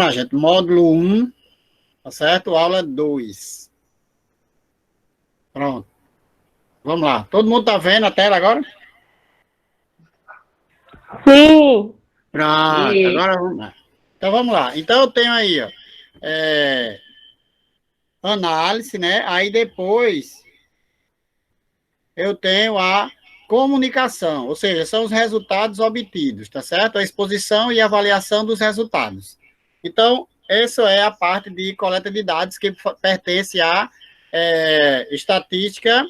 Gente, módulo 1, tá certo? Aula 2. Pronto. Vamos lá. Todo mundo tá vendo a tela agora? Sim. Pronto, agora vamos lá. Então, vamos lá. Então, eu tenho aí, ó, análise, né? Aí, depois, eu tenho a comunicação, ou seja, são os resultados obtidos, tá certo? A exposição e avaliação dos resultados. Então, essa é a parte de coleta de dados que pertence à estatística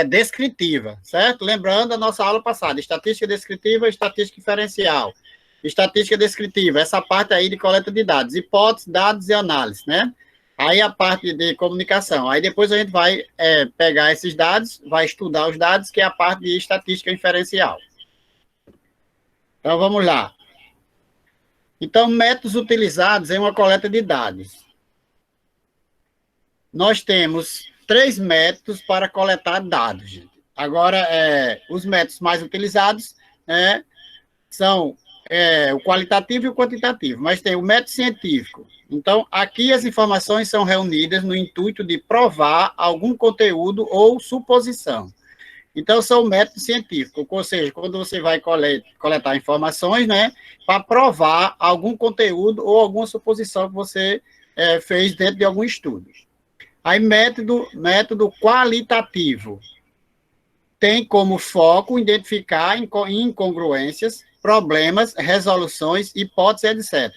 descritiva, certo? Lembrando a nossa aula passada, estatística descritiva e estatística diferencial. Estatística descritiva, essa parte aí de coleta de dados, hipóteses, dados e análise, né? Aí a parte de comunicação. Aí depois a gente vai pegar esses dados, vai estudar os dados, que é a parte de estatística inferencial. Então, vamos lá. Então, métodos utilizados em uma coleta de dados. Nós temos 3 métodos para coletar dados, gente. Agora, os métodos mais utilizados são o qualitativo e o quantitativo, mas tem o método científico. Então, aqui as informações são reunidas no intuito de provar algum conteúdo ou suposição. Então, são métodos científicos, ou seja, quando você vai coletar informações, para provar algum conteúdo ou alguma suposição que você fez dentro de algum estudo. Aí, método qualitativo tem como foco identificar incongruências, problemas, resoluções, hipóteses, etc.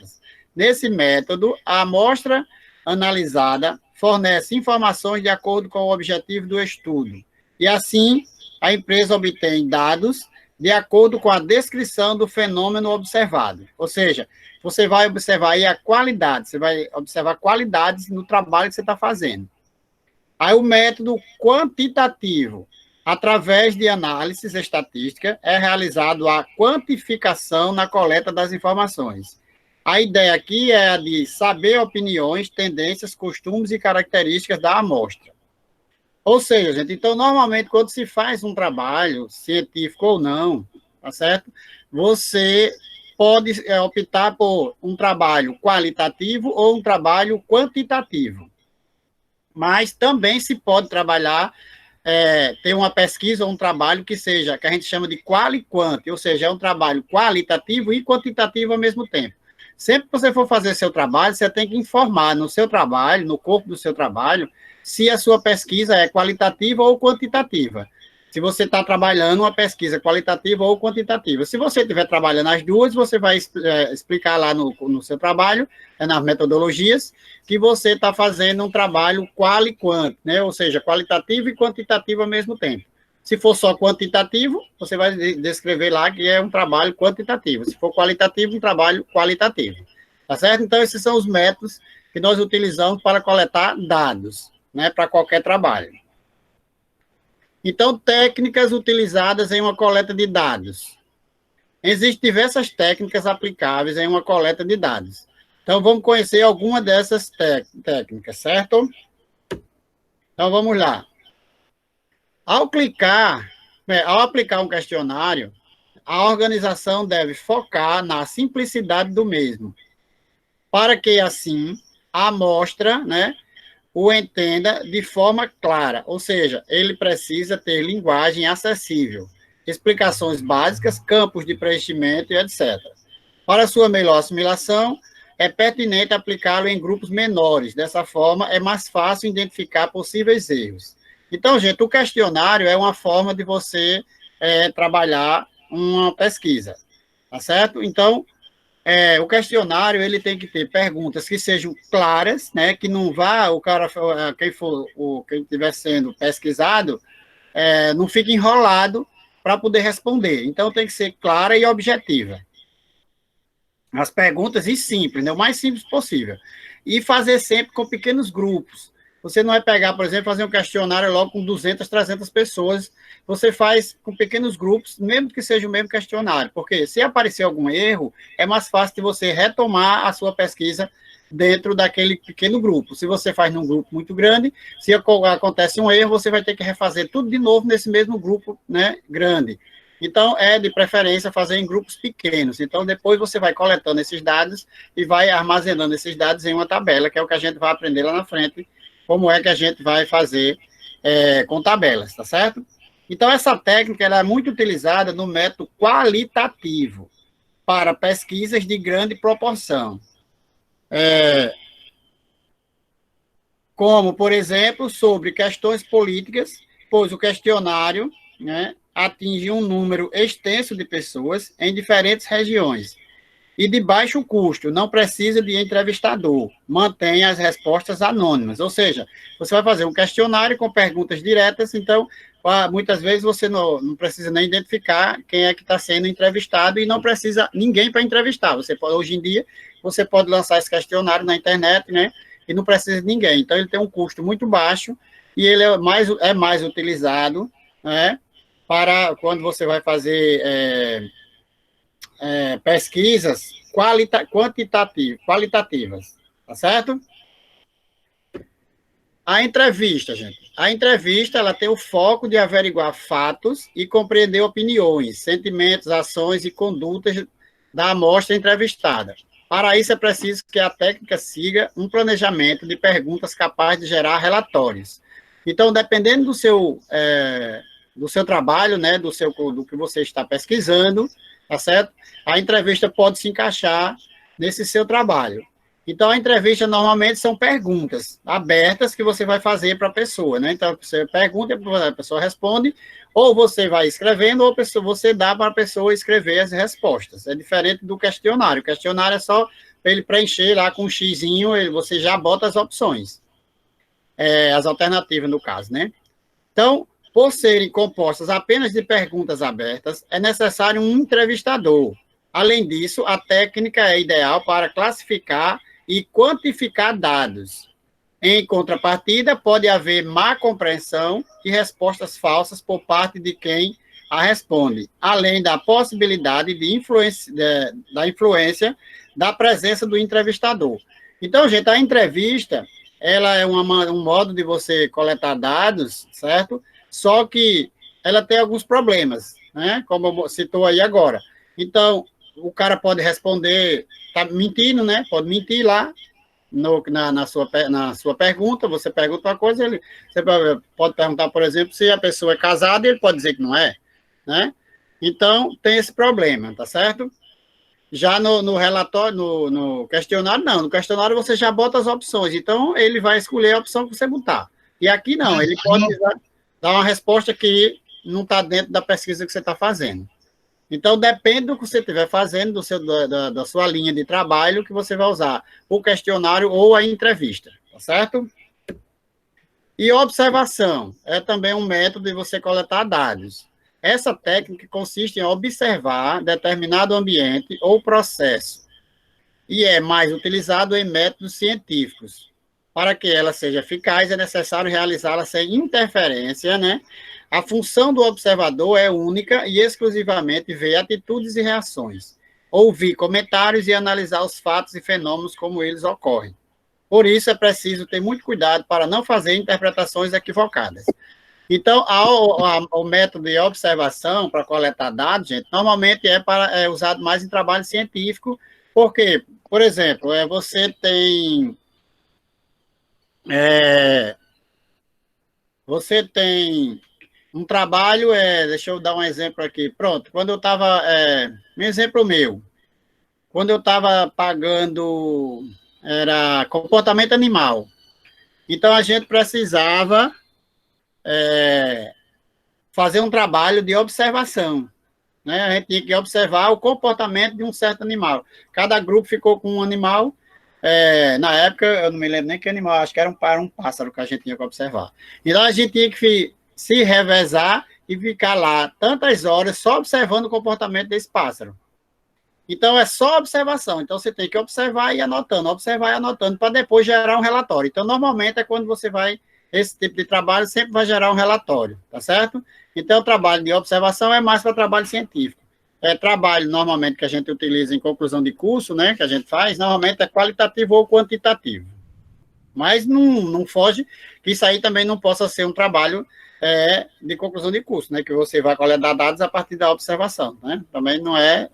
Nesse método, a amostra analisada fornece informações de acordo com o objetivo do estudo. E assim, a empresa obtém dados de acordo com a descrição do fenômeno observado. Ou seja, você vai observar aí a qualidade, você vai observar qualidades no trabalho que você está fazendo. Aí o método quantitativo, através de análises estatística, é realizado a quantificação na coleta das informações. A ideia aqui é a de saber opiniões, tendências, costumes e características da amostra. Ou seja, gente, então, normalmente, quando se faz um trabalho, científico ou não, tá certo? Você pode optar por um trabalho qualitativo ou um trabalho quantitativo. Mas também se pode trabalhar, ter uma pesquisa ou um trabalho que a gente chama de quali-quant, ou seja, é um trabalho qualitativo e quantitativo ao mesmo tempo. Sempre que você for fazer seu trabalho, você tem que informar no seu trabalho, no corpo do seu trabalho, se a sua pesquisa é qualitativa ou quantitativa. Se você está trabalhando uma pesquisa qualitativa ou quantitativa. Se você estiver trabalhando as duas, você vai explicar lá no seu trabalho, nas metodologias, que você está fazendo um trabalho quali-quant, né? Ou seja, qualitativo e quantitativo ao mesmo tempo. Se for só quantitativo, você vai descrever lá que é um trabalho quantitativo. Se for qualitativo, um trabalho qualitativo. Tá certo? Então, esses são os métodos que nós utilizamos para coletar dados, né? Para qualquer trabalho. Então, técnicas utilizadas em uma coleta de dados. Existem diversas técnicas aplicáveis em uma coleta de dados. Então, vamos conhecer alguma dessas técnicas, certo? Então, vamos lá. Ao aplicar um questionário, a organização deve focar na simplicidade do mesmo, para que, assim, a amostra, o entenda de forma clara, ou seja, ele precisa ter linguagem acessível, explicações básicas, campos de preenchimento e etc. Para sua melhor assimilação, é pertinente aplicá-lo em grupos menores. Dessa forma, é mais fácil identificar possíveis erros. Então, gente, o questionário é uma forma de você trabalhar uma pesquisa, tá certo? Então, o questionário ele tem que ter perguntas que sejam claras, que não vá quem estiver sendo pesquisado, não fique enrolado para poder responder. Então, tem que ser clara e objetiva. As perguntas e simples, o mais simples possível. E fazer sempre com pequenos grupos. Você não vai pegar, por exemplo, fazer um questionário logo com 200, 300 pessoas. Você faz com pequenos grupos, mesmo que seja o mesmo questionário. Porque se aparecer algum erro, é mais fácil de você retomar a sua pesquisa dentro daquele pequeno grupo. Se você faz num grupo muito grande, se acontece um erro, você vai ter que refazer tudo de novo nesse mesmo grupo grande. Então, é de preferência fazer em grupos pequenos. Então, depois você vai coletando esses dados e vai armazenando esses dados em uma tabela, que é o que a gente vai aprender lá na frente, como é que a gente vai fazer com tabelas, tá certo? Então, essa técnica ela é muito utilizada no método qualitativo para pesquisas de grande proporção. Como, por exemplo, sobre questões políticas, pois o questionário, né, atinge um número extenso de pessoas em diferentes regiões e de baixo custo, não precisa de entrevistador, mantém as respostas anônimas, ou seja, você vai fazer um questionário com perguntas diretas, então, muitas vezes você não precisa nem identificar quem é que está sendo entrevistado e não precisa ninguém para entrevistar, você pode, hoje em dia, você pode lançar esse questionário na internet, né, e não precisa de ninguém, então ele tem um custo muito baixo e ele é mais utilizado, né, para quando você vai fazer pesquisas qualitativas, tá certo? A entrevista, gente. A entrevista, ela tem o foco de averiguar fatos e compreender opiniões, sentimentos, ações e condutas da amostra entrevistada. Para isso, é preciso que a técnica siga um planejamento de perguntas capaz de gerar relatórios. Então, dependendo do seu trabalho, né, do que você está pesquisando, tá certo? A entrevista pode se encaixar nesse seu trabalho. Então, a entrevista normalmente são perguntas abertas que você vai fazer para a pessoa, né? Então, você pergunta, a pessoa responde, ou você vai escrevendo, ou você dá para a pessoa escrever as respostas. É diferente do questionário. O questionário é só para ele preencher lá com um xizinho, você já bota as opções, as alternativas, no caso, né? Então, por serem compostas apenas de perguntas abertas, é necessário um entrevistador. Além disso, a técnica é ideal para classificar e quantificar dados. Em contrapartida, pode haver má compreensão e respostas falsas por parte de quem a responde, além da possibilidade da influência da presença do entrevistador. Então, gente, a entrevista, ela é um modo de você coletar dados, certo? Só que ela tem alguns problemas, né? Como citou aí agora. Então, o cara pode responder, tá mentindo, né? Pode mentir lá na sua pergunta, você pergunta uma coisa, você pode perguntar, por exemplo, se a pessoa é casada, ele pode dizer que não é, né? Então, tem esse problema, tá certo? Já no relatório, no questionário, não. No questionário você já bota as opções, então ele vai escolher a opção que você botar. E aqui não, ele pode dar uma resposta que não está dentro da pesquisa que você está fazendo. Então, depende do que você estiver fazendo, da sua linha de trabalho, que você vai usar o questionário ou a entrevista, tá certo? E observação é também um método de você coletar dados. Essa técnica consiste em observar determinado ambiente ou processo e é mais utilizado em métodos científicos. Para que ela seja eficaz, é necessário realizá-la sem interferência, né? A função do observador é única e exclusivamente ver atitudes e reações, ouvir comentários e analisar os fatos e fenômenos como eles ocorrem. Por isso, é preciso ter muito cuidado para não fazer interpretações equivocadas. Então, o método de observação para coletar dados, gente, normalmente é usado mais em trabalho científico, porque, por exemplo, você tem um trabalho, deixa eu dar um exemplo aqui. Pronto, quando eu estava, um exemplo meu, quando eu estava pagando, era comportamento animal. Então, a gente precisava fazer um trabalho de observação, né? A gente tinha que observar o comportamento de um certo animal. Cada grupo ficou com um animal. Na época, eu não me lembro nem que animal, acho que era um pássaro que a gente tinha que observar. Então, a gente tinha que se revezar e ficar lá tantas horas só observando o comportamento desse pássaro. Então, é só observação. Então, você tem que observar e anotando, para depois gerar um relatório. Então, normalmente, é quando você vai, esse tipo de trabalho sempre vai gerar um relatório, tá certo? Então, o trabalho de observação é mais para trabalho científico. Trabalho, normalmente, que a gente utiliza em conclusão de curso, né, que a gente faz, normalmente é qualitativo ou quantitativo. Mas não foge que isso aí também não possa ser um trabalho de conclusão de curso, né? Que você vai coletar dados a partir da observação, né? Também não é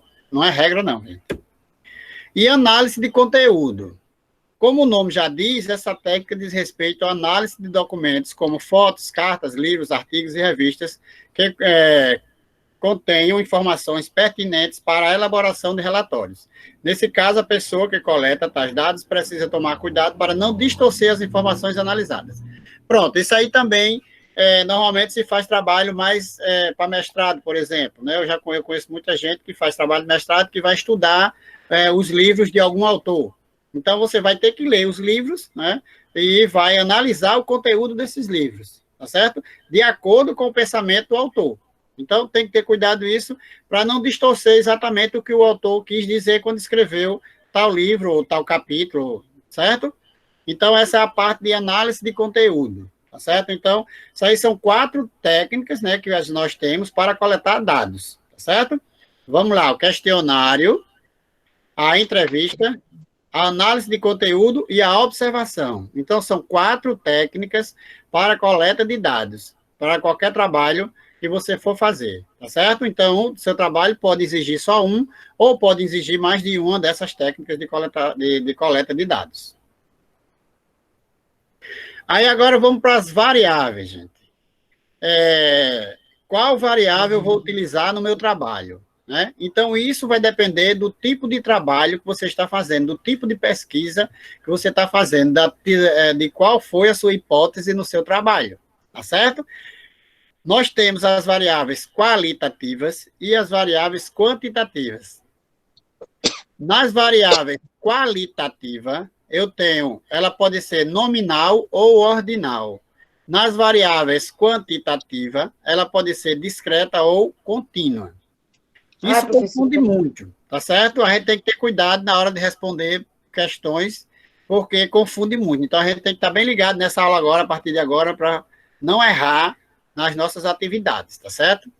regra, não. Gente. E análise de conteúdo. Como o nome já diz, essa técnica diz respeito à análise de documentos como fotos, cartas, livros, artigos e revistas que contenham informações pertinentes para a elaboração de relatórios. Nesse caso, a pessoa que coleta tais dados precisa tomar cuidado para não distorcer as informações analisadas. Pronto, isso aí também, normalmente se faz trabalho mais para mestrado, por exemplo. Né? Eu conheço muita gente que faz trabalho de mestrado que vai estudar os livros de algum autor. Então, você vai ter que ler os livros, né? E vai analisar o conteúdo desses livros, tá certo? De acordo com o pensamento do autor. Então, tem que ter cuidado isso para não distorcer exatamente o que o autor quis dizer quando escreveu tal livro ou tal capítulo, certo? Então, essa é a parte de análise de conteúdo, tá certo? Então, isso aí são 4 técnicas, né, que nós temos para coletar dados, tá certo? Vamos lá, o questionário, a entrevista, a análise de conteúdo e a observação. Então, são 4 técnicas para coleta de dados, para qualquer trabalho que você for fazer, tá certo? Então, o seu trabalho pode exigir só um, ou pode exigir mais de uma dessas técnicas de coleta de dados. Aí, agora, vamos para as variáveis, gente. Qual variável eu vou utilizar no meu trabalho? Né? Então, isso vai depender do tipo de trabalho que você está fazendo, do tipo de pesquisa que você está fazendo, de qual foi a sua hipótese no seu trabalho, tá certo? Nós temos as variáveis qualitativas e as variáveis quantitativas. Nas variáveis qualitativas, ela pode ser nominal ou ordinal. Nas variáveis quantitativas, ela pode ser discreta ou contínua. Isso confunde muito, tá certo? A gente tem que ter cuidado na hora de responder questões, porque confunde muito. Então, a gente tem que estar bem ligado nessa aula agora, a partir de agora, para não errar nas nossas atividades, tá certo?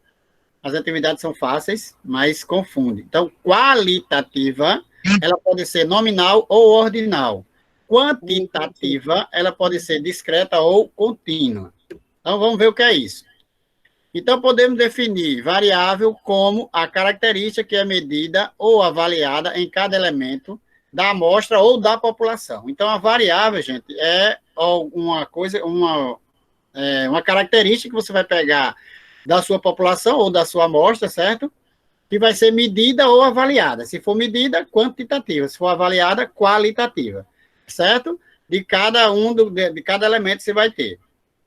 As atividades são fáceis, mas confunde. Então, qualitativa, ela pode ser nominal ou ordinal. Quantitativa, ela pode ser discreta ou contínua. Então, vamos ver o que é isso. Então, podemos definir variável como a característica que é medida ou avaliada em cada elemento da amostra ou da população. Então, a variável, gente, é uma característica que você vai pegar da sua população ou da sua amostra, certo? Que vai ser medida ou avaliada. Se for medida, quantitativa. Se for avaliada, qualitativa. Certo? De cada elemento que você vai ter.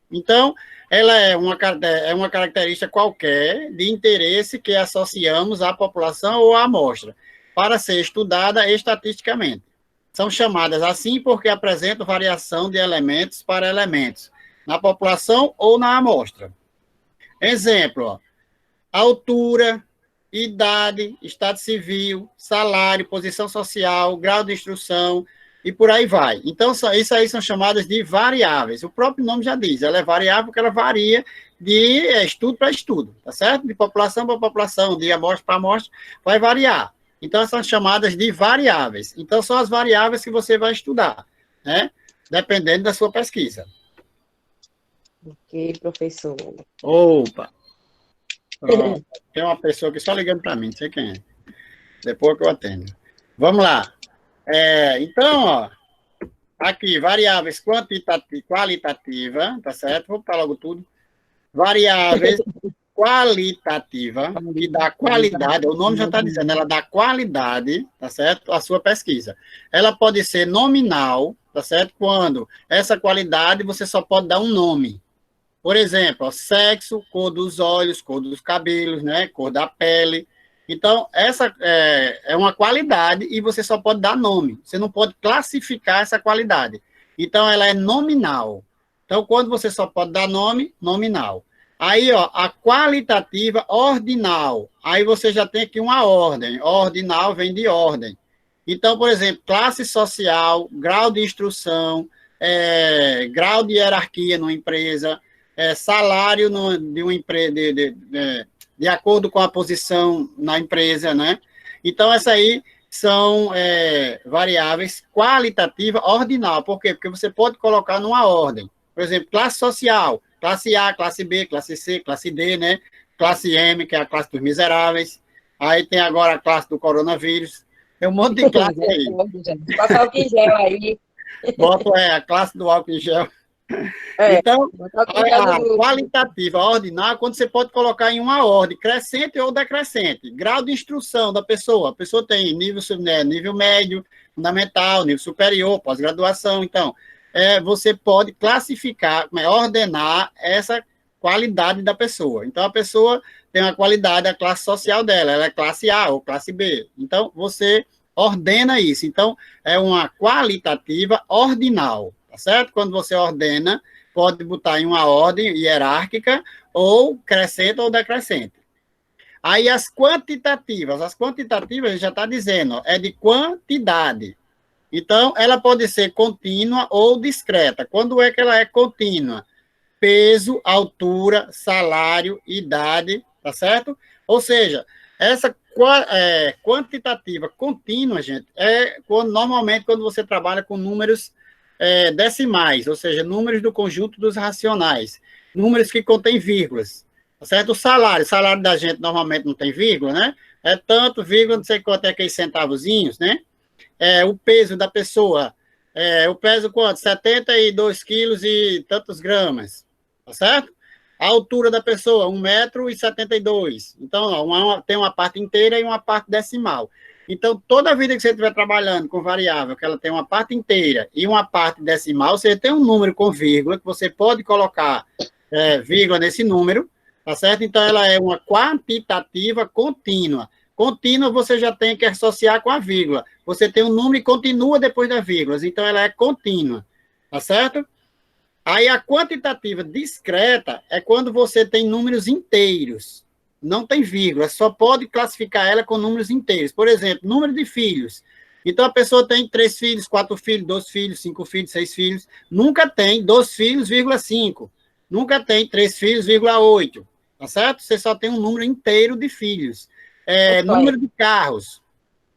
Então, ela é uma característica qualquer de interesse que associamos à população ou à amostra, para ser estudada estatisticamente. São chamadas assim porque apresentam variação de elementos para elementos, na população ou na amostra. Exemplo, ó, altura, idade, estado civil, salário, posição social, grau de instrução, e por aí vai. Então, isso aí são chamadas de variáveis. O próprio nome já diz, ela é variável porque ela varia de estudo para estudo, tá certo? De população para população, de amostra para amostra, vai variar. Então, são chamadas de variáveis. Então, são as variáveis que você vai estudar, né? Dependendo da sua pesquisa. Ok, professor. Opa! Pronto. Tem uma pessoa aqui só ligando para mim, não sei quem é. Depois que eu atendo. Vamos lá. Então, ó, aqui, variáveis qualitativa, tá certo? Vou botar logo tudo. Variáveis qualitativa, que dá qualidade, o nome já está dizendo, ela dá qualidade, tá certo? A sua pesquisa. Ela pode ser nominal, tá certo? Quando essa qualidade você só pode dar um nome. Por exemplo, ó, sexo, cor dos olhos, cor dos cabelos, né? Cor da pele. Então, essa é uma qualidade e você só pode dar nome. Você não pode classificar essa qualidade. Então, ela é nominal. Então, quando você só pode dar nome, nominal. Aí, ó, a qualitativa ordinal. Aí você já tem aqui uma ordem. Ordinal vem de ordem. Então, por exemplo, classe social, grau de instrução, grau de hierarquia numa empresa, salário de uma empresa, de acordo com a posição na empresa, né? Então, essa aí são variáveis qualitativa ordinal. Por quê? Porque você pode colocar numa ordem. Por exemplo, classe social classe A, classe B, classe C, classe D, né? Classe M, que é a classe dos miseráveis. Aí tem agora a classe do coronavírus. Tem um monte de classe aí. Passar álcool em gel aí. Bota a classe do álcool em gel. É, Então, a do... qualitativa, a ordinária, quando você pode colocar em uma ordem, crescente ou decrescente. Grau de instrução da pessoa. A pessoa tem nível, né, nível médio, fundamental, nível superior, pós-graduação. Então, você pode classificar, ordenar essa qualidade da pessoa. Então, a pessoa tem uma qualidade, a classe social dela, ela é classe A ou classe B. Então, você ordena isso. Então, é uma qualitativa ordinal, tá certo? Quando você ordena, pode botar em uma ordem hierárquica, ou crescente ou decrescente. Aí as quantitativas a gente já está dizendo, é de quantidade. Então, ela pode ser contínua ou discreta. Quando é que ela é contínua? Peso, altura, salário, idade, tá certo? Ou seja, essa quantitativa contínua, gente, normalmente quando você trabalha com números decimais, ou seja, números do conjunto dos racionais, números que contêm vírgulas, tá certo? O salário da gente normalmente não tem vírgula, né? É tanto, vírgula, não sei quanto é aqueles centavozinhos, né? O peso da pessoa, eu peso quanto? 72 quilos e tantos gramas, tá certo? A altura da pessoa, 1,72 m. Então, tem uma parte inteira e uma parte decimal. Então, toda vida que você estiver trabalhando com variável, que ela tem uma parte inteira e uma parte decimal, você tem um número com vírgula, que você pode colocar vírgula nesse número, tá certo? Então, ela é uma quantitativa contínua. Contínua você já tem que associar com a vírgula. Você tem um número e continua depois das vírgulas. Então, ela é contínua, tá certo? Aí, a quantitativa discreta é quando você tem números inteiros. Não tem vírgula, só pode classificar ela com números inteiros. Por exemplo, número de filhos. Então, a pessoa tem 3 filhos, 4 filhos, 2 filhos, 5 filhos, 6 filhos. Nunca tem 2 filhos, vírgula 5. Nunca tem 3 filhos, vírgula 8. Tá certo? Você só tem um número inteiro de filhos. Número de carros.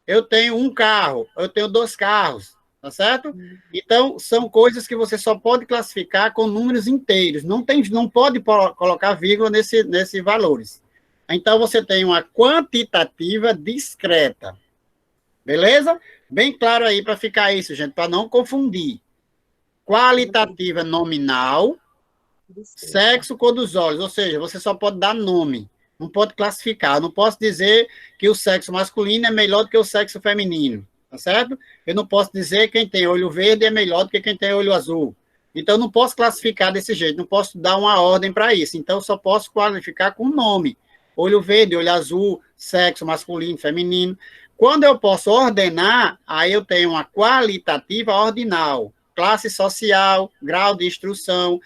Eu tenho um carro, eu tenho 2 carros, tá certo? Então, são coisas que você só pode classificar com números inteiros. Não pode colocar vírgula nesse valores. Então, você tem uma quantitativa discreta. Beleza? Bem claro aí para ficar isso, gente, para não confundir. Qualitativa nominal, sexo, cor dos olhos. Ou seja, você só pode dar nome. Não pode classificar. Eu não posso dizer que o sexo masculino é melhor do que o sexo feminino, tá certo? Eu não posso dizer que quem tem olho verde é melhor do que quem tem olho azul. Então, eu não posso classificar desse jeito, não posso dar uma ordem para isso. Então, eu só posso qualificar com nome. Olho verde, olho azul, sexo masculino, feminino. Quando eu posso ordenar, aí eu tenho uma qualitativa ordinal. Classe social, grau de instrução,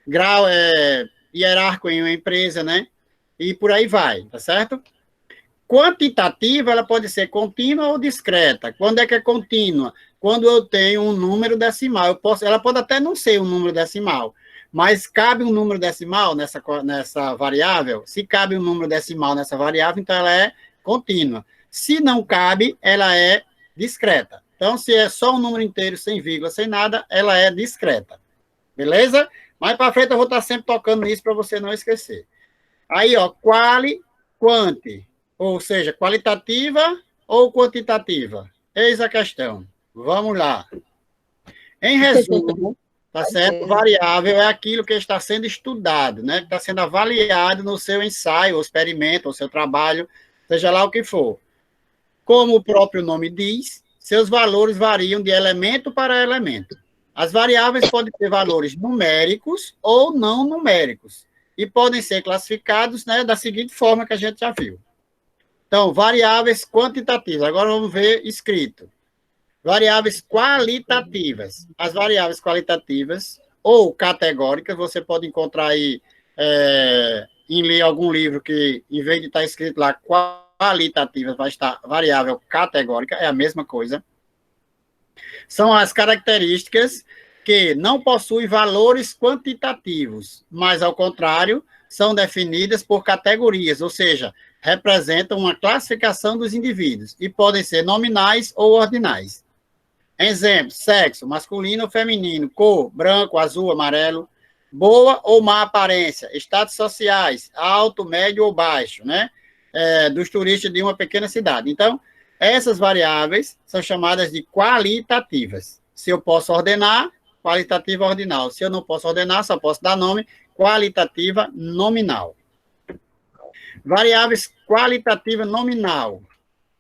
grau hierárquico em uma empresa, né? E por aí vai, tá certo? Quantitativa, ela pode ser contínua ou discreta. Quando é que é contínua? Quando eu tenho um número decimal. Ela pode até não ser um número decimal, mas cabe um número decimal nessa variável? Se cabe um número decimal nessa variável, então ela é contínua. Se não cabe, ela é discreta. Então, se é só um número inteiro, sem vírgula, sem nada, ela é discreta. Beleza? Mais para frente eu vou estar sempre tocando nisso para você não esquecer. Aí, ó, quanti, ou seja, qualitativa ou quantitativa? Eis a questão. Vamos lá. Em resumo, tá certo? Variável é aquilo que está sendo estudado, né? Que está sendo avaliado no seu ensaio, ou experimento, ou seu trabalho, seja lá o que for. Como o próprio nome diz, seus valores variam de elemento para elemento. As variáveis podem ter valores numéricos ou não numéricos e podem ser classificados, né, da seguinte forma que a gente já viu. Então, variáveis quantitativas. Agora vamos ver escrito. Variáveis qualitativas. As variáveis qualitativas ou categóricas, você pode encontrar aí em algum livro que, em vez de estar escrito lá qualitativas, vai estar variável categórica, é a mesma coisa. São as características que não possuem valores quantitativos, mas, ao contrário, são definidas por categorias, ou seja, representam uma classificação dos indivíduos e podem ser nominais ou ordinais. Exemplo, sexo, masculino ou feminino, cor, branco, azul, amarelo. boa ou má aparência, status sociais, alto, médio ou baixo, né? Dos turistas de uma pequena cidade. Então, essas variáveis são chamadas de qualitativas. Se eu posso ordenar, qualitativa ordinal. Se eu não posso ordenar, só posso dar nome, qualitativa nominal. Variáveis qualitativa nominal.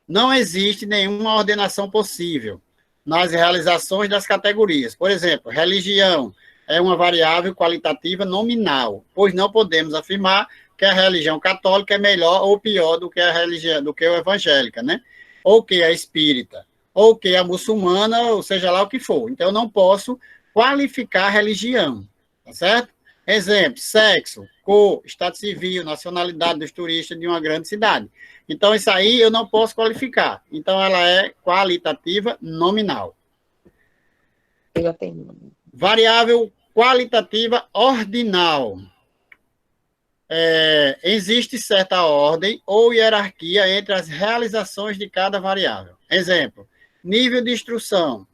Não existe nenhuma ordenação possível nas realizações das categorias. Por exemplo, religião é uma variável qualitativa nominal, pois não podemos afirmar que a religião católica é melhor ou pior do que a religião, do que a evangélica, né? Ou que a espírita, ou que a muçulmana, ou seja lá o que for. Então, eu não posso qualificar a religião, tá certo? Exemplo, sexo, cor, estado civil, nacionalidade dos turistas de uma grande cidade. Então, isso aí eu não posso qualificar. Então, ela é qualitativa nominal. Eu já tenho. Variável qualitativa ordinal. Existe certa ordem ou hierarquia entre as realizações de cada variável. Exemplo, nível de instrução,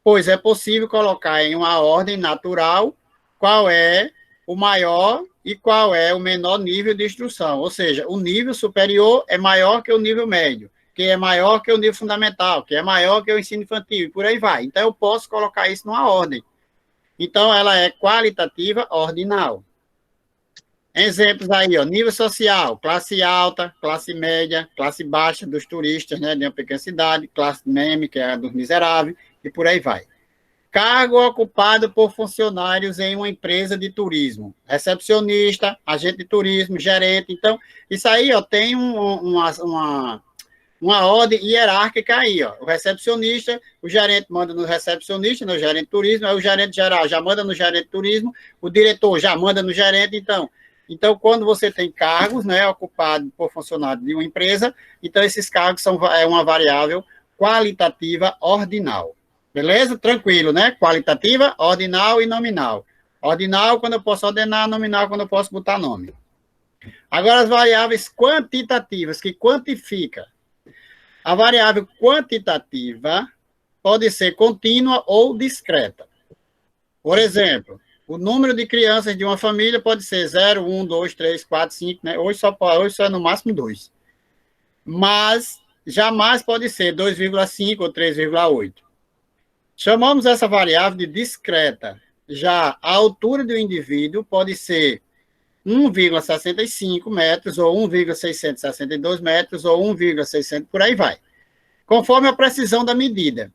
pois é possível colocar em uma ordem natural qual é o maior e qual é o menor nível de instrução. Ou seja, o nível superior é maior que o nível médio, que é maior que o nível fundamental, que é maior que o ensino infantil, e por aí vai. Então, eu posso colocar isso numa ordem. Então, ela é qualitativa ordinal. Exemplos aí, ó, nível social, classe alta, classe média, classe baixa dos turistas, né, de uma pequena cidade, classe meme, que é a dos miseráveis, e por aí vai. Cargo ocupado por funcionários em uma empresa de turismo, recepcionista, agente de turismo, gerente. Então, isso aí, ó, tem uma ordem hierárquica aí, ó. O recepcionista, o gerente manda no recepcionista, no gerente de turismo, aí o gerente geral já manda no gerente de turismo, o diretor já manda no gerente, então, quando você tem cargos, né, ocupados por funcionários de uma empresa, então esses cargos são uma variável qualitativa ordinal. Beleza? Tranquilo, né? Qualitativa, ordinal e nominal. Ordinal quando eu posso ordenar, nominal quando eu posso botar nome. Agora, as variáveis quantitativas, que quantifica. A variável quantitativa pode ser contínua ou discreta. Por exemplo, o número de crianças de uma família pode ser 0, 1, 2, 3, 4, 5, né? Hoje só é no máximo 2. Mas jamais pode ser 2,5 ou 3,8. Chamamos essa variável de discreta. Já a altura do indivíduo pode ser 1,65 metros, ou 1,662 metros, ou 1,600, por aí vai. Conforme a precisão da medida.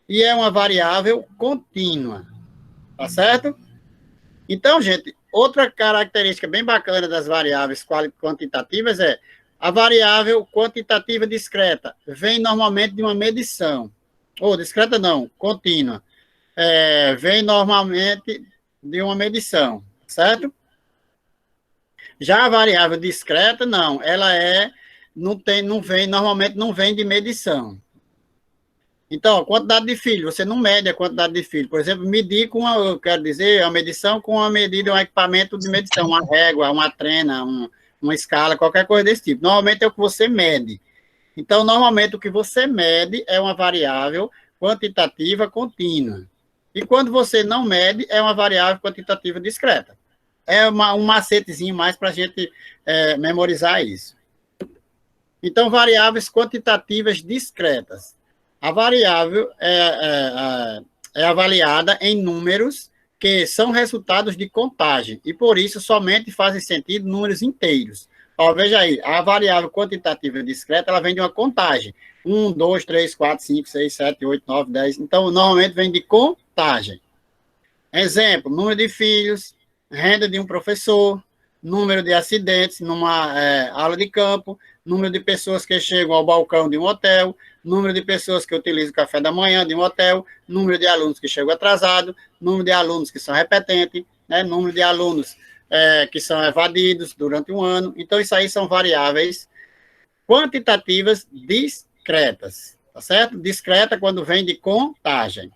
E é uma variável contínua. Tá certo? Então, gente, outra característica bem bacana das variáveis quantitativas é a variável quantitativa discreta. Vem normalmente de uma medição. Ou discreta não, contínua. Vem normalmente de uma medição, certo? Já a variável discreta, não. Ela normalmente não vem de medição. Então, a quantidade de filhos, você não mede a quantidade de filhos. Por exemplo, medir eu quero dizer, a medição com uma medida, um equipamento de medição, uma régua, uma trena, uma escala, qualquer coisa desse tipo. Normalmente é o que você mede. Então, normalmente o que você mede é uma variável quantitativa contínua. E quando você não mede, é uma variável quantitativa discreta. É um macetezinho mais para a gente memorizar isso. Então, variáveis quantitativas discretas. A variável é avaliada em números que são resultados de contagem, e por isso somente fazem sentido números inteiros. Ó, veja aí, a variável quantitativa discreta, ela vem de uma contagem. 1, 2, 3, 4, 5, 6, 7, 8, 9, 10. Então, normalmente vem de contagem. Exemplo, número de filhos, renda de um professor, número de acidentes numa aula de campo, número de pessoas que chegam ao balcão de um hotel, número de pessoas que utilizam o café da manhã de um hotel, número de alunos que chegam atrasados, número de alunos que são repetentes, né, número de alunos que são evadidos durante um ano. Então, isso aí são variáveis quantitativas discretas, tá certo? Discreta quando vem de contagem.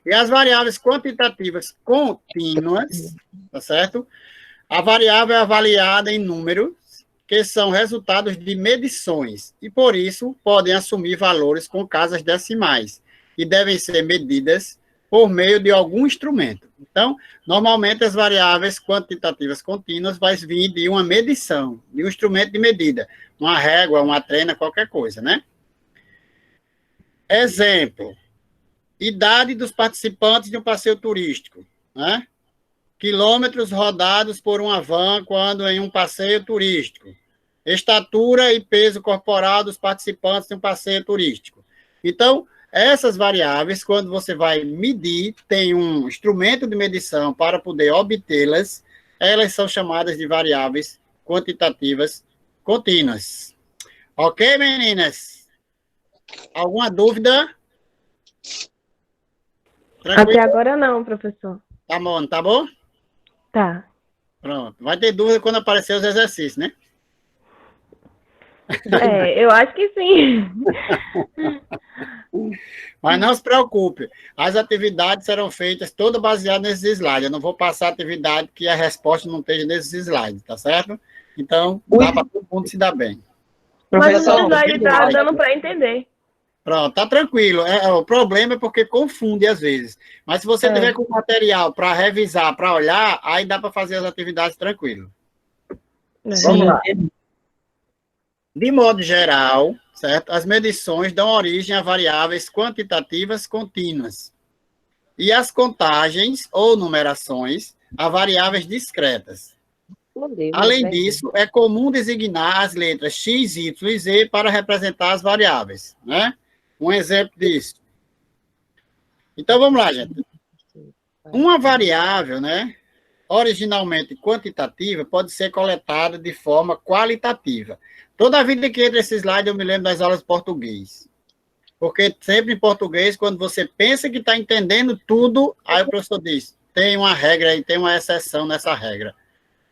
E as variáveis quantitativas contínuas, tá certo? A variável é avaliada em números que são resultados de medições e, por isso, podem assumir valores com casas decimais e devem ser medidas por meio de algum instrumento. Então, normalmente as variáveis quantitativas contínuas vai vir de uma medição, de um instrumento de medida, uma régua, uma trena, qualquer coisa, né? Exemplo, idade dos participantes de um passeio turístico, né? Quilômetros rodados por uma van quando em um passeio turístico, estatura e peso corporal dos participantes de um passeio turístico. Então, essas variáveis, quando você vai medir, tem um instrumento de medição para poder obtê-las, elas são chamadas de variáveis quantitativas contínuas. Ok, meninas? Alguma dúvida? Tranquilo? Até agora não, professor. Tá bom, tá bom? Tá. Pronto. Vai ter dúvida quando aparecer os exercícios, né? Eu acho que sim. Mas não se preocupe, as atividades serão feitas todas baseadas nesses slides. Eu não vou passar atividade que a resposta não esteja nesses slides, tá certo? Então, dá para todo mundo se dar bem. Mas o slide está dando para entender. Pronto, tá tranquilo. O problema é porque confunde às vezes. Mas se você tiver com material para revisar, para olhar, aí dá para fazer as atividades tranquilo. Vamos lá. De modo geral, certo? As medições dão origem a variáveis quantitativas contínuas. E as contagens ou numerações a variáveis discretas. Além disso, é comum designar as letras X, Y e Z para representar as variáveis, né? Um exemplo disso. Então, vamos lá, gente. Uma variável, né, originalmente quantitativa, pode ser coletada de forma qualitativa. Toda vida que entra esse slide, eu me lembro das aulas de português. Porque sempre em português, quando você pensa que está entendendo tudo, aí o professor diz, tem uma regra aí, tem uma exceção nessa regra.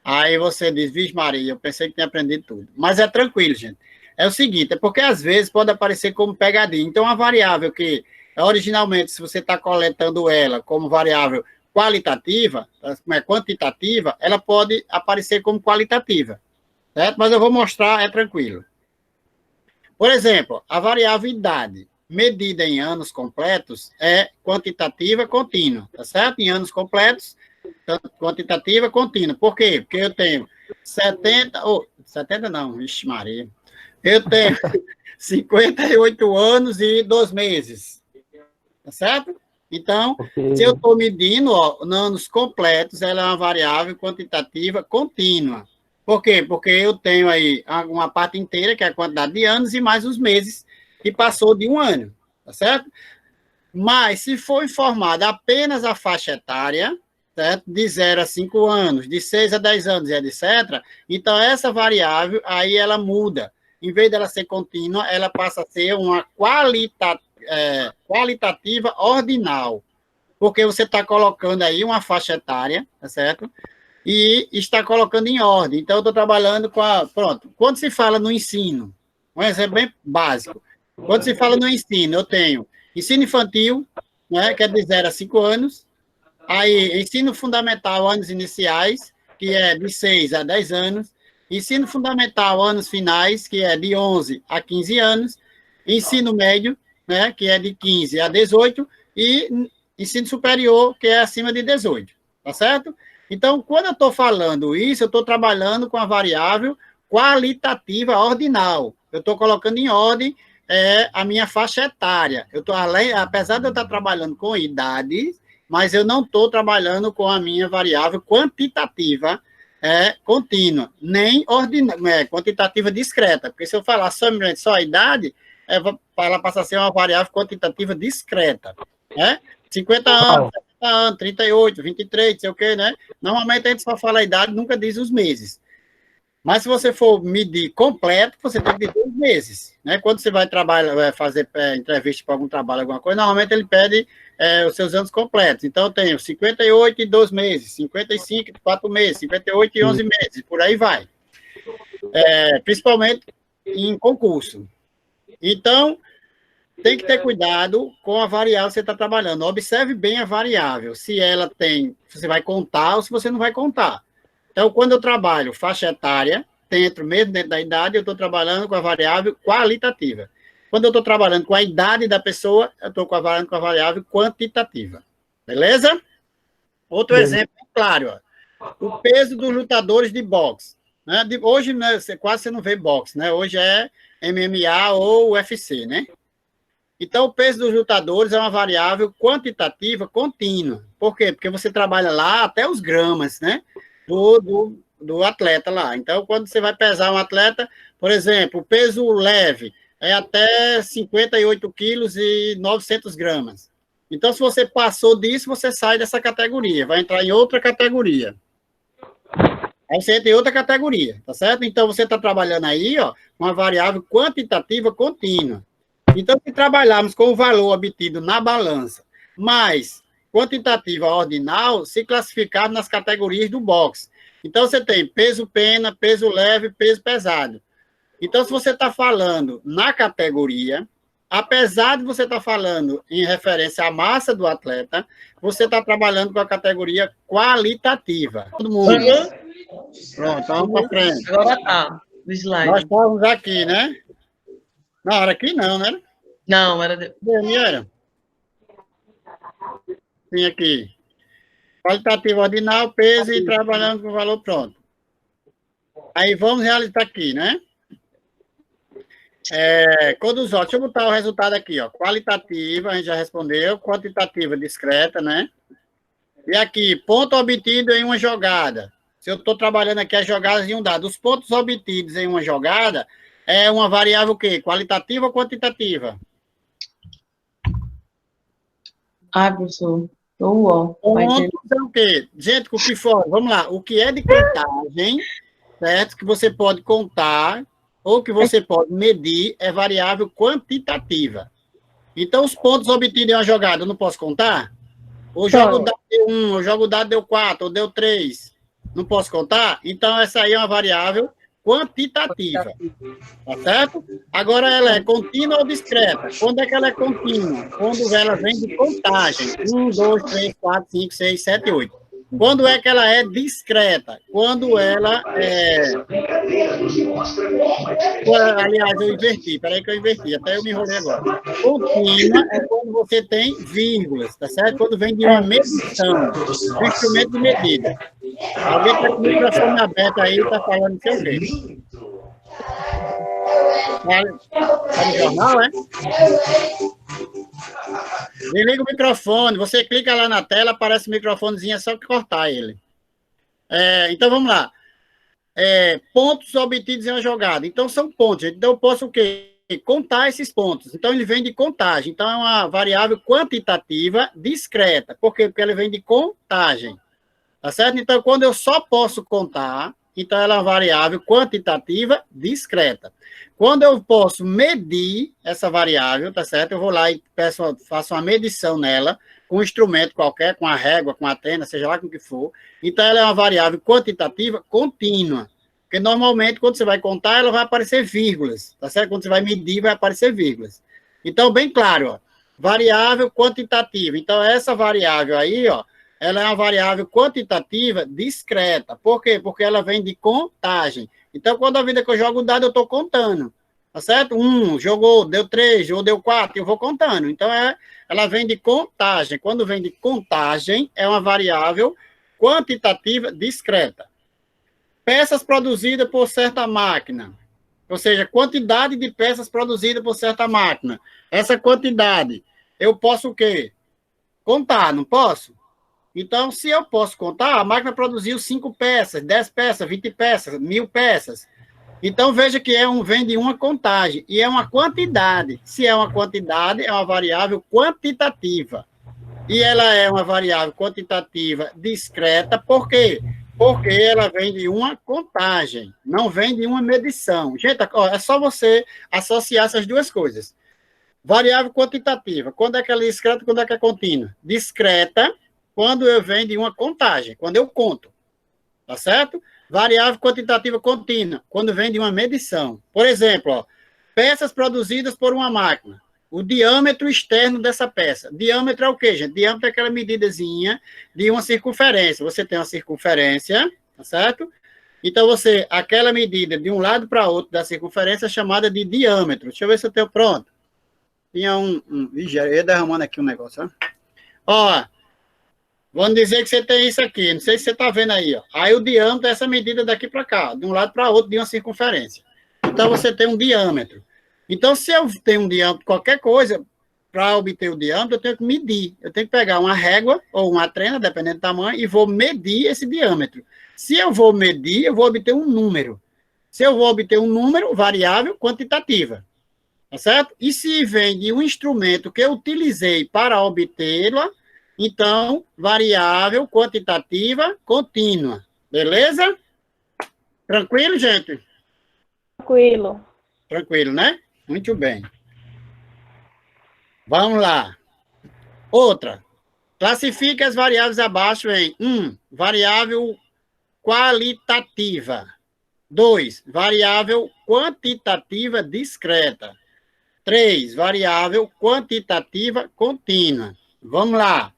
Aí você diz, vixe Maria, eu pensei que tinha aprendido tudo. Mas é tranquilo, gente. É o seguinte, é porque às vezes pode aparecer como pegadinha. Então, a variável que, originalmente, se você está coletando ela como variável qualitativa, como é quantitativa, ela pode aparecer como qualitativa, certo? Mas eu vou mostrar, é tranquilo. Por exemplo, a variável idade, medida em anos completos, é quantitativa contínua, tá certo? Em anos completos, quantitativa contínua. Por quê? Porque eu tenho 70 não, vixe Maria. Eu tenho 58 anos e 2 meses, tá certo? Então, se eu estou medindo, anos completos, ela é uma variável quantitativa contínua. Por quê? Porque eu tenho aí uma parte inteira, que é a quantidade de anos, e mais os meses que passou de um ano, tá certo? Mas, se for informada apenas a faixa etária, certo? De 0 a 5 anos, de 6 a 10 anos, etc., então essa variável, aí ela muda. Em vez dela ser contínua, ela passa a ser uma qualitativa ordinal, porque você está colocando aí uma faixa etária, tá certo? E está colocando em ordem. Então, eu estou trabalhando com a... Pronto, quando se fala no ensino, um exemplo bem básico, quando se fala no ensino, eu tenho ensino infantil, né, que é de 0 a 5 anos, aí ensino fundamental, anos iniciais, que é de 6 a 10 anos, ensino fundamental, anos finais, que é de 11 a 15 anos, ensino médio, né, que é de 15 a 18, e ensino superior, que é acima de 18, tá certo? Então, quando eu estou falando isso, eu estou trabalhando com a variável qualitativa ordinal. Eu estou colocando em ordem a minha faixa etária. Eu tô, apesar de eu estar trabalhando com idade, mas eu não estou trabalhando com a minha variável quantitativa contínua, nem quantitativa discreta, porque se eu falar somente só a idade, ela passa a ser uma variável quantitativa discreta, né? 50 anos, 70 anos, 38, 23, não sei o quê, né? Normalmente a gente só fala a idade, nunca diz os meses. Mas se você for medir completo, você tem que dizer 2 meses, né? Quando você vai fazer entrevista para algum trabalho, alguma coisa, normalmente ele pede os seus anos completos. Então, eu tenho 58 e 2 meses, 55 e 4 meses, 58 e 11 meses, por aí vai. Principalmente em concurso. Então, tem que ter cuidado com a variável que você está trabalhando. Observe bem a variável, se ela tem, se você vai contar ou se você não vai contar. Então, quando eu trabalho faixa etária, mesmo dentro da idade, eu estou trabalhando com a variável qualitativa. Quando eu estou trabalhando com a idade da pessoa, eu estou trabalhando com a variável quantitativa. Beleza? Outro exemplo, claro, ó. O peso dos lutadores de boxe. Né? Hoje, né, quase você não vê boxe, né? Hoje é MMA ou UFC, né? Então, o peso dos lutadores é uma variável quantitativa contínua. Por quê? Porque você trabalha lá até os gramas, né? Do atleta lá. Então, quando você vai pesar um atleta, por exemplo, o peso leve é até 58 quilos e 900 gramas. Então, se você passou disso, você sai dessa categoria, vai entrar em outra categoria. Aí você entra em outra categoria, tá certo? Então, você está trabalhando aí, ó, uma variável quantitativa contínua. Então, se trabalharmos com o valor obtido na balança, mais quantitativa ordinal, se classificar nas categorias do boxe. Então, você tem peso pena, peso leve, peso pesado. Então, se você está falando na categoria, apesar de você estar falando em referência à massa do atleta, você está trabalhando com a categoria qualitativa. Todo mundo. Pronto, vamos para frente. Agora tá, no slide. Nós estávamos aqui, né? Não, era aqui não, né? Não, era... Era. Sim, aqui. Qualitativo ordinal, peso e trabalhando com valor pronto. Aí vamos realizar aqui, né? Coduzol, deixa eu botar o resultado aqui, ó. Qualitativa, a gente já respondeu. Quantitativa, discreta, né? E aqui, ponto obtido em uma jogada. Se eu estou trabalhando aqui as jogadas de um dado, os pontos obtidos em uma jogada é uma variável o quê? Qualitativa ou quantitativa? professor. Pontos é o quê? Gente, o que for, vamos lá. O que é de contagem, certo? Que você pode contar ou que você pode medir é variável quantitativa. Então, os pontos obtidos em uma jogada, eu não posso contar? Ou jogo o dado deu 1, ou jogo o dado deu 4, ou deu 3. Não posso contar? Então, essa aí é uma variável quantitativa. Tá certo? Agora, ela é contínua ou discreta? Quando é que ela é contínua? Quando ela vem de contagem. 1, 2, 3, 4, 5, 6, 7, 8. Quando é que ela é discreta? Quando ela é... Aliás, eu inverti. Peraí que eu inverti. Até eu me enrolei agora. Contínua é quando você tem vírgulas, tá certo? Quando vem de uma medição, um instrumento de medida. Alguém está com o microfone aberto aí e está falando seu jeito. Tá no jornal, é? Desliga o microfone. Você clica lá na tela, aparece o microfonezinho, é só cortar ele. Então, vamos lá. Pontos obtidos em uma jogada. Então, são pontos. Então, eu posso o quê? Contar esses pontos. Então, ele vem de contagem. Então, é uma variável quantitativa discreta. Por quê? Porque ele vem de contagem. Tá certo? Então, quando eu só posso contar, então ela é uma variável quantitativa discreta. Quando eu posso medir essa variável, tá certo? Eu vou lá e faço uma medição nela, com um instrumento qualquer, com a régua, com a tena, seja lá com o que for. Então, ela é uma variável quantitativa contínua. Porque, normalmente, quando você vai contar, ela vai aparecer vírgulas, tá certo? Quando você vai medir, vai aparecer vírgulas. Então, bem claro, ó, variável quantitativa. Então, essa variável aí, ó, ela é uma variável quantitativa discreta. Por quê? Porque ela vem de contagem. Então, quando a vida que eu jogo o dado, eu estou contando. Tá certo? 1, jogou, deu 3, ou deu 4, eu vou contando. Então, ela vem de contagem. Quando vem de contagem, é uma variável quantitativa discreta. Peças produzidas por certa máquina. Ou seja, quantidade de peças produzidas por certa máquina. Essa quantidade, eu posso o quê? Contar, não posso? Então, se eu posso contar, a máquina produziu 5 peças, 10 peças, 20 peças, 1000 peças. Então, veja que vem de uma contagem, e é uma quantidade. Se é uma quantidade, é uma variável quantitativa. E ela é uma variável quantitativa discreta, por quê? Porque ela vem de uma contagem, não vem de uma medição. Gente, ó, é só você associar essas duas coisas. Variável quantitativa, quando é que ela é discreta, quando é que é contínua? Discreta, quando eu venho de uma contagem, quando eu conto, tá certo? Variável quantitativa contínua, quando vem de uma medição. Por exemplo, ó, peças produzidas por uma máquina, o diâmetro externo dessa peça. Diâmetro é o quê, gente? Diâmetro é aquela medidazinha de uma circunferência. Você tem uma circunferência, tá certo? Então, aquela medida de um lado para outro da circunferência é chamada de diâmetro. Deixa eu ver se eu tenho pronto. Tinha Vixe, eu ia derramando aqui um negócio, ó. Ó, Vamos dizer que você tem isso aqui, não sei se você está vendo aí, ó. Aí o diâmetro é essa medida daqui para cá, de um lado para outro de uma circunferência. Então você tem um diâmetro. Então, se eu tenho um diâmetro, qualquer coisa, para obter o diâmetro, eu tenho que medir. Eu tenho que pegar uma régua ou uma trena, dependendo do tamanho, e vou medir esse diâmetro. Se eu vou medir, eu vou obter um número. Se eu vou obter um número, variável quantitativa. Tá certo? E se vem de um instrumento que eu utilizei para obtê-la, então, variável quantitativa contínua. Beleza? Tranquilo, gente? Tranquilo. Tranquilo, né? Muito bem. Vamos lá. Outra. Classifique as variáveis abaixo em 1. Variável qualitativa. 2. Variável quantitativa discreta. 3. Variável quantitativa contínua. Vamos lá.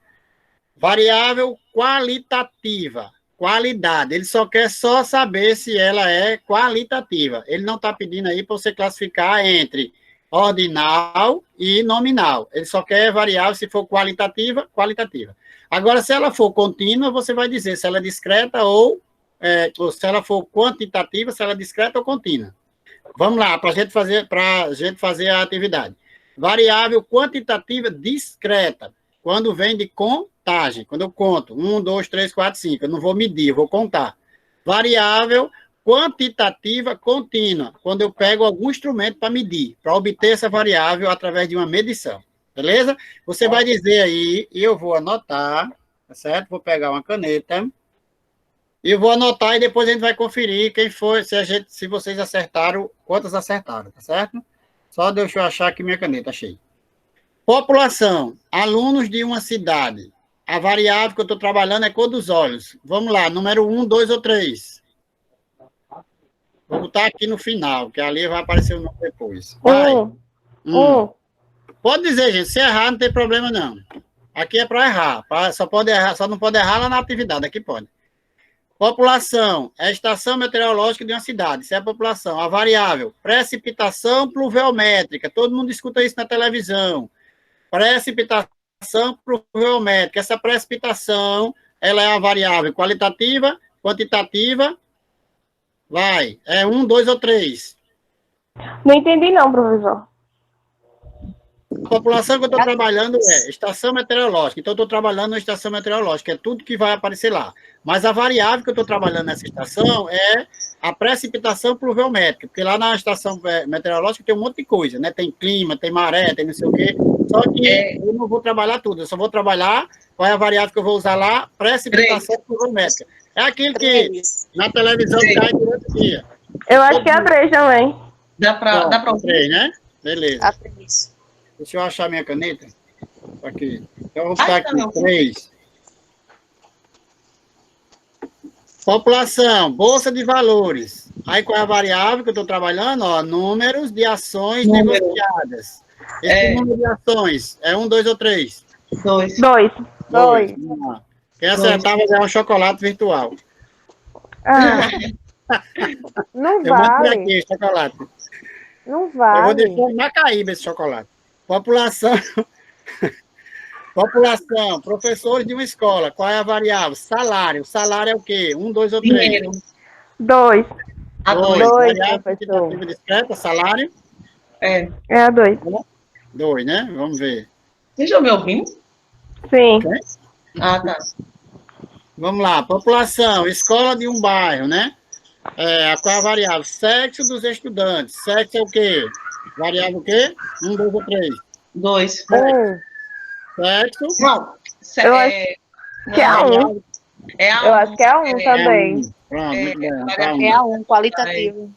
Variável qualitativa. Qualidade. Ele só quer saber se ela é qualitativa. Ele não está pedindo aí para você classificar entre ordinal e nominal. Ele só quer variável se for qualitativa, qualitativa. Agora, se ela for contínua, você vai dizer se ela é discreta ou se ela for quantitativa, se ela é discreta ou contínua. Vamos lá, para a gente fazer a atividade. Variável quantitativa discreta, quando vem de contagem, quando eu conto, 1, 2, 3, 4, 5, eu não vou medir, eu vou contar. Variável quantitativa contínua, quando eu pego algum instrumento para medir, para obter essa variável através de uma medição, beleza? Você vai dizer aí, e eu vou anotar, tá certo? Vou pegar uma caneta, e eu vou anotar e depois a gente vai conferir quem foi, se vocês acertaram, quantas acertaram, tá certo? Só deixa eu achar aqui minha caneta, achei. População, alunos de uma cidade. A variável que eu estou trabalhando é cor dos olhos. Vamos lá, número 1, 2 ou 3? Vou botar aqui no final, que ali vai aparecer o nome depois. Vai. Pode dizer, gente, se errar não tem problema não. Aqui é para errar, só não pode errar lá na atividade, aqui pode. População, é a estação meteorológica de uma cidade, isso é a população. A variável, precipitação pluviométrica, todo mundo escuta isso na televisão. Precipitação pluviométrica, essa precipitação, ela é a variável qualitativa, quantitativa, vai, é 1, 2 ou 3? Não entendi não, professor. A população que eu estou trabalhando é estação meteorológica. Então, eu estou trabalhando na estação meteorológica, é tudo que vai aparecer lá. Mas a variável que eu estou trabalhando nessa estação é a precipitação pluviométrica, porque lá na estação meteorológica tem um monte de coisa, né? Tem clima, tem maré, tem não sei o quê. Só que eu não vou trabalhar tudo, eu só vou trabalhar qual é a variável que eu vou usar lá, precipitação pluviométrica. É aquilo que na televisão cai durante o dia. Eu acho que é a 3 também. Dá para ouvir? 3, né? Beleza. A 3. Deixa eu achar minha caneta. Aqui. Então, eu vou botar aqui 3. População, Bolsa de Valores. Aí, qual é a variável que eu estou trabalhando? Ó, números de ações negociadas. Esse número de ações é 1, 2 ou 3? 2. 2. Quem acertar vai ganhar um chocolate virtual. Ah, não Eu vale. aqui esse chocolate. Não Eu vou vale. deixar na Caíba esse chocolate. População. População, professores de uma escola. Qual é a variável? Salário. Salário é o quê? 1, 2 ou 3? Dinheiro. 2. A 2. Variável professor. quantitativa discreta, salário? É. É a 2. 2, né? Vamos ver. Vocês estão me ouvindo? Sim. Ah, tá. Vamos lá. População, escola de um bairro, né? Qual é a variável? Sexo dos estudantes. Sexo é o quê? Variável o quê? 1, 2 ou 3? 2. Sexo. Não. Eu acho que é a 1. É a 1. Eu acho que é a 1 também. Pronto, muito bem. É a 1, qualitativo.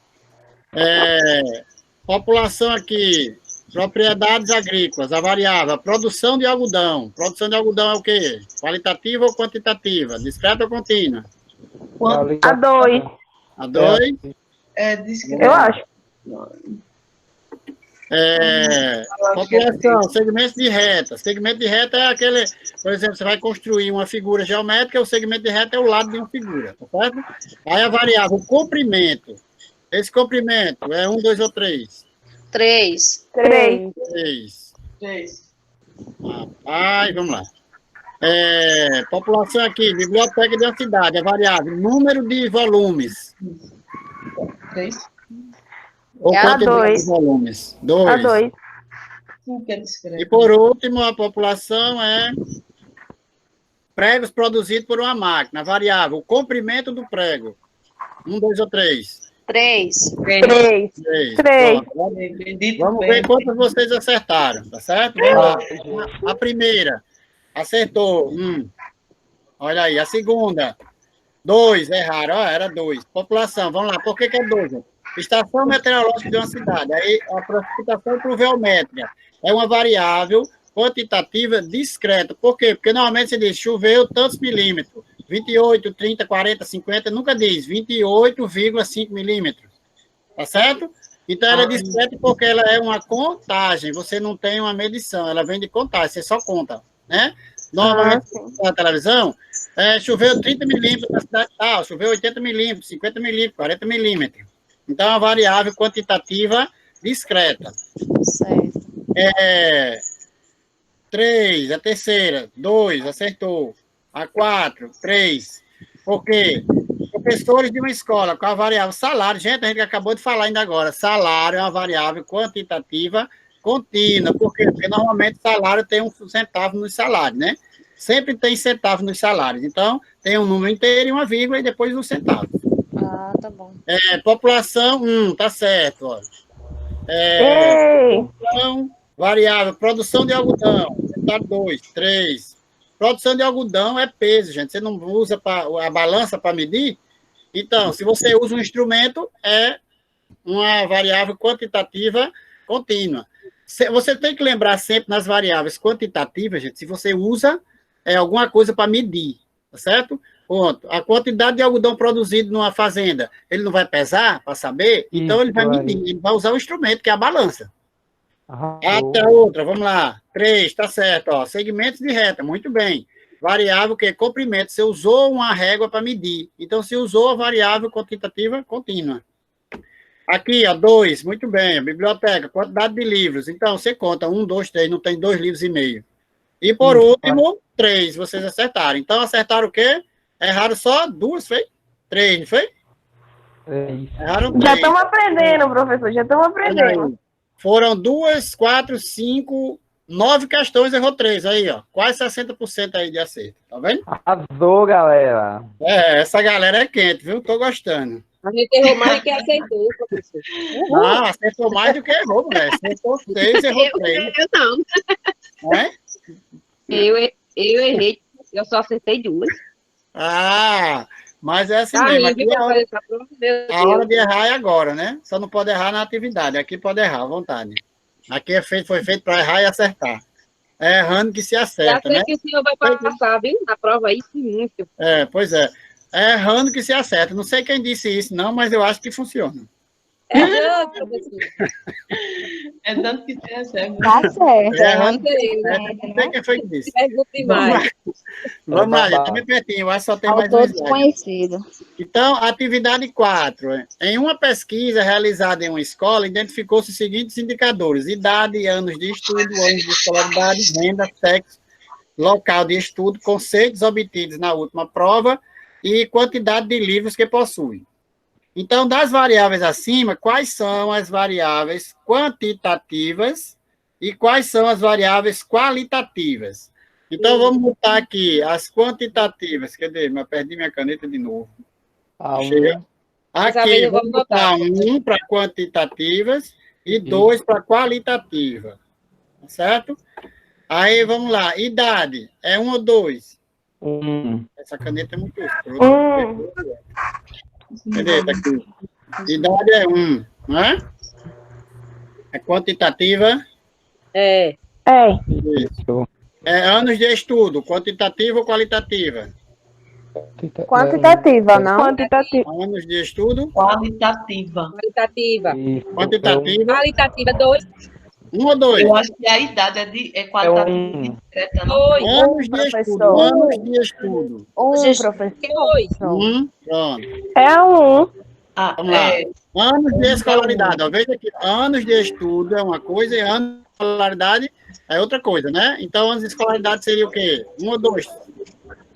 População aqui. Propriedades agrícolas. A variável. Produção de algodão. Produção de algodão é o quê? Qualitativa ou quantitativa? Discreta ou contínua? A 2. A 2. Eu acho. População, segmento de reta. Segmento de reta é aquele, por exemplo, você vai construir uma figura geométrica, o segmento de reta é o lado de uma figura, tá certo? Aí a variável, comprimento. Esse comprimento é 1, 2 ou 3? 3. 3. 3. Rapaz, vamos lá. População aqui, biblioteca de uma cidade, é variável. Número de volumes. 3. Ou É a quantidade dois. de volumes? A 2. 2. E por último, a população é pregos produzidos por uma máquina, variável. O comprimento do prego. 1, 2 ou 3? 3. 3. 3. Vamos ver quantas vocês acertaram, tá certo? Vamos lá. A primeira, acertou. 1. Olha aí. A segunda, 2, erraram. Era 2. População, vamos lá. Por que é 2? Estação meteorológica de uma cidade. Aí a precipitação pluviométrica é uma variável quantitativa discreta. Por quê? Porque normalmente você diz choveu tantos milímetros. 28, 30, 40, 50, nunca diz 28,5 milímetros. Tá certo? Então ela é discreta porque ela é uma contagem. Você não tem uma medição. Ela vem de contagem. Você só conta, né? Normalmente, na televisão, choveu 30 milímetros na cidade tal, choveu 80 milímetros, 50 milímetros, 40 milímetros. Então, é uma variável quantitativa discreta. Certo. 3, a terceira. 2, acertou. A 4, 3. Por quê? Professores de uma escola com a variável salário. Gente, a gente acabou de falar ainda agora. Salário é uma variável quantitativa contínua. Por quê? Porque normalmente salário tem 1 centavo nos salários, né? Sempre tem centavo nos salários. Então, tem um número inteiro e uma vírgula e depois 1 centavo. Ah, tá bom. População 1, tá certo. Ó. Produção, variável, produção de algodão, 2, 3. Produção de algodão é peso, gente. Você não usa a balança para medir? Então, se você usa um instrumento, é uma variável quantitativa contínua. Você tem que lembrar sempre nas variáveis quantitativas, gente, se você usa alguma coisa para medir, tá certo? Ponto. A quantidade de algodão produzido numa fazenda, ele não vai pesar para saber? Então, ele vai medir, ele vai usar o instrumento, que é a balança. Até outra, vamos lá. 3, tá certo. Ó. Segmentos de reta, muito bem. Variável que é comprimento. Você usou uma régua para medir. Então, se usou a variável quantitativa contínua. Aqui, ó, 2, muito bem. A biblioteca, quantidade de livros. Então, você conta 1, 2, 3, não tem 2 livros e meio. E, por último, 3, vocês acertaram. Então, acertaram o quê? Erraram só 2, foi? 3, não foi? Erraram 3. Já estamos aprendendo, professor, já estamos aprendendo. Foram 2, 4, 5, 9 questões, errou 3. Aí, ó, quase 60% aí de acerto, tá vendo? Arrasou, galera. Essa galera é quente, viu? Tô gostando. A gente errou mais do que acertou, professor. Não, acertou mais do que errou, mulher. Acertou 6, errou 3. Eu não. Não é? Eu errei, eu só acertei 2. Mas é assim mesmo. Aqui a hora de errar é agora, né? Só não pode errar na atividade. Aqui pode errar à vontade. Aqui foi feito para errar e acertar. É errando que se acerta, né? que o senhor vai passar, viu? Na prova aí, sim, muito. Pois é. É errando que se acerta. Não sei quem disse isso, não, mas eu acho que funciona. É tanto que se recebe. Tá certo. Errando que se acerta. Não sei quem foi que disse. Vamos lá, gente. Tá bem pertinho. Eu acho que só tem mais um Autor slide. desconhecido. Então, atividade 4. Em uma pesquisa realizada em uma escola, identificou-se os seguintes indicadores: idade, anos de estudo, anos de escolaridade, renda, sexo, local de estudo, conceitos obtidos na última prova e quantidade de livros que possui. Então, das variáveis acima, quais são as variáveis quantitativas e quais são as variáveis qualitativas? Então, vamos botar aqui as quantitativas. Cadê? Eu perdi minha caneta de novo. Aqui, vamos botar 1 para quantitativas e 2 para qualitativa. Certo? Aí, vamos lá. Idade, é 1 ou 2? Essa caneta é muito escura. Cadê? Tá aqui. Idade é 1, não é? É quantitativa? Isso. Anos de estudo, quantitativa ou qualitativa? Quantitativa, não? Quantitativa. Anos de estudo? Qualitativa. Quantitativa? Qualitativa, 2. 1 ou 2? Eu acho que a idade é qualitativa discreta, não? 2. Anos de estudo. Anos de estudo. Professor. 2. Pronto. É 1. Vamos lá. Anos de escolaridade. Ó, veja aqui. Anos de estudo é uma coisa e anos de escolaridade é outra coisa, né? Então, as escolaridades seria o quê? 1 ou 2?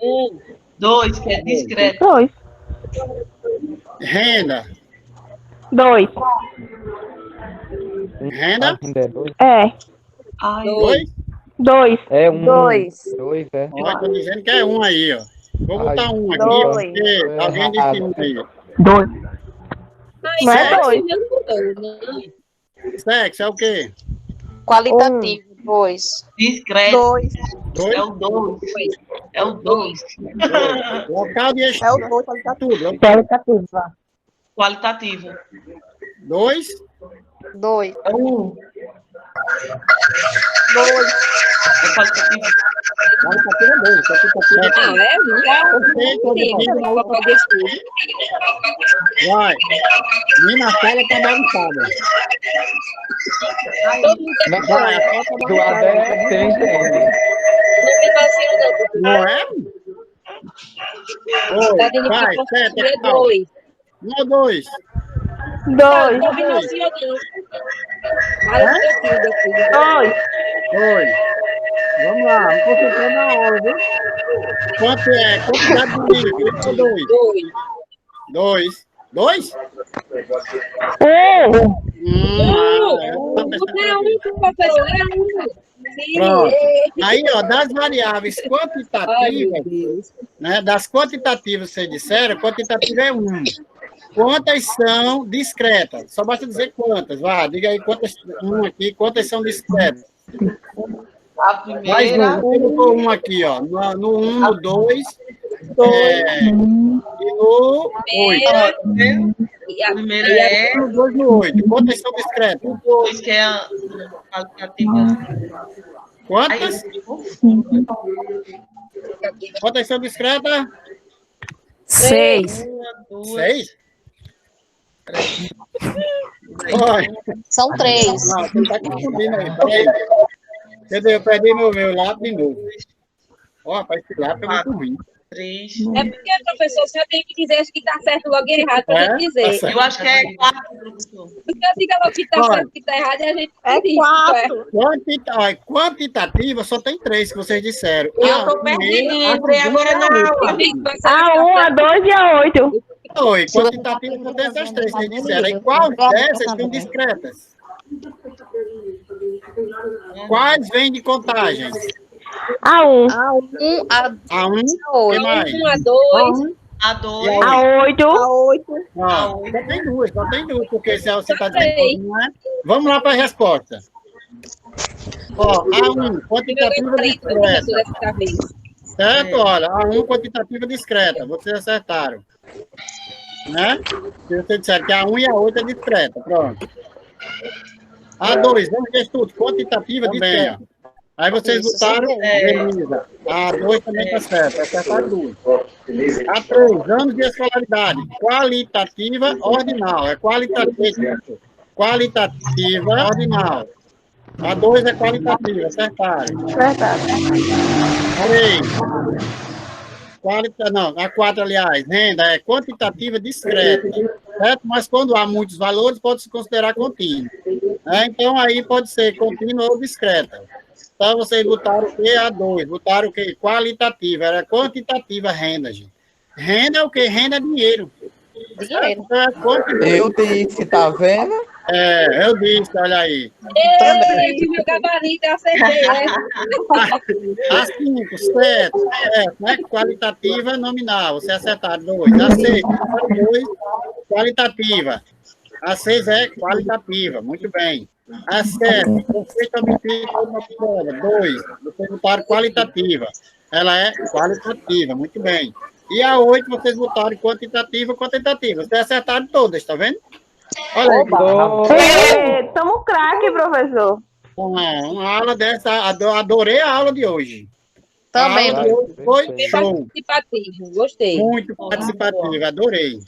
1, 2, que é discreto. 2. Renda. 2. Renda. É. Ai, 2? 2. É um. 2. 2, é. Ó, tô dizendo que é 1 aí, ó. Vou botar Ai, 1 aqui, dois. porque alguém disse 1 aí. 2. Não é Sexo. 2. Sexo é o quê? Qualitativo, 2. discreto. 2. 2? É o 2. É o 2. Local de É o estudo. 2 qualitativo. Tudo. Qualitativa. Qualitativo. 2? 2. É 1. 2. É qualitativo. Qualitativo é 2. Quantitativo é 3. Vai. Mina Fela tá bagunçada. Vai, a foto tá Do lado bagunçada. é tem gente. Não é? Oi, vai, sete, é qual? 1 ou 2? 2. 2. 2. Vamos lá, vamos concentrar na hora, viu? Quanto é? Quantidade de milho? 1 ou 2? 2. 2? 1. Pronto. Aí, ó, das variáveis quantitativas, né, das quantitativas, vocês disseram, quantitativa é 1. Quantas são discretas? Só basta dizer quantas. Vá, diga aí quantas, aqui, quantas são discretas. A Mais primeira. você botou 1 aqui, ó. No 1, no 2 e no 8. A primeira é No 2 no 8. Quantas são discretas? o 2, que é a qualitativa. Quantas? Quantas são discretas? 6. 6? Olha. São 3. Não, você tá confundindo aí. Peraí. Entendeu? Eu perdi meu lápis de novo. Ó, rapaz, esse lápis é muito ruim. 3. É porque, professor, o senhor tem que dizer que está certo logo e errado para a gente dizer. Tá certo. Eu acho que é 4, professor. O senhor diga logo que está Olha. certo e que está errado e a gente É diz. 4. Olha, quantitativa só tem 3 que vocês disseram. Eu tô perdido, entrei agora na aula. A 1, a 2 e a 8. Oi, quantitativa só tem essas 3 que vocês disseram. E qual dessas são discretas? Quais vêm de contagens? A 1. A 1, a A 1, a o que 8. mais? 1, a 2. A 2. A 8. A 8. Ó, só tem duas, porque se você está Também. dizendo que não é. Vamos lá para a resposta. Ó, A1, quantitativa discreta. Professor, dessa vez. Certo? Olha, A1, quantitativa discreta. Vocês acertaram. Né? Se vocês disseram que a 1 e a 8 é discreta. Pronto. A2, vamos ver tudo. Quantitativa discreta. Aí vocês botaram, beleza. A 2 também está certo. Acertaram duas. A3, anos de escolaridade. Qualitativa ordinal. É qualitativa. Qualitativa ordinal. A 2 é qualitativa. Acertaram. Verdade. 3. Não, a 4, aliás, renda é quantitativa discreta, certo? Mas quando há muitos valores, pode se considerar contínua. Então, aí pode ser contínua ou discreta. Então, vocês botaram o quê? A2. Botaram o quê? Qualitativa. Era quantitativa renda, gente. Renda é o quê? Renda é dinheiro. Dinheiro. Então, é quantitativa. Eu disse, tá vendo? Eu disse, olha aí. Eu tive meu gabarito, eu acertei, né? A 5, 7, né? Qualitativa nominal. Você acertaram 2. A 6, 2, qualitativa. A 6 é qualitativa. Muito bem. A 7, você também fica uma prova. 2, vocês botaram qualitativa. Ela é qualitativa. Muito bem. E a 8, vocês botaram quantitativa, quantitativa. Vocês acertaram todas, tá vendo? Olha aí. Estamos craque, professor. Uma aula dessa, adorei a aula de hoje. Também. A aula de hoje foi show. Participativo, gostei. Muito participativa, adorei.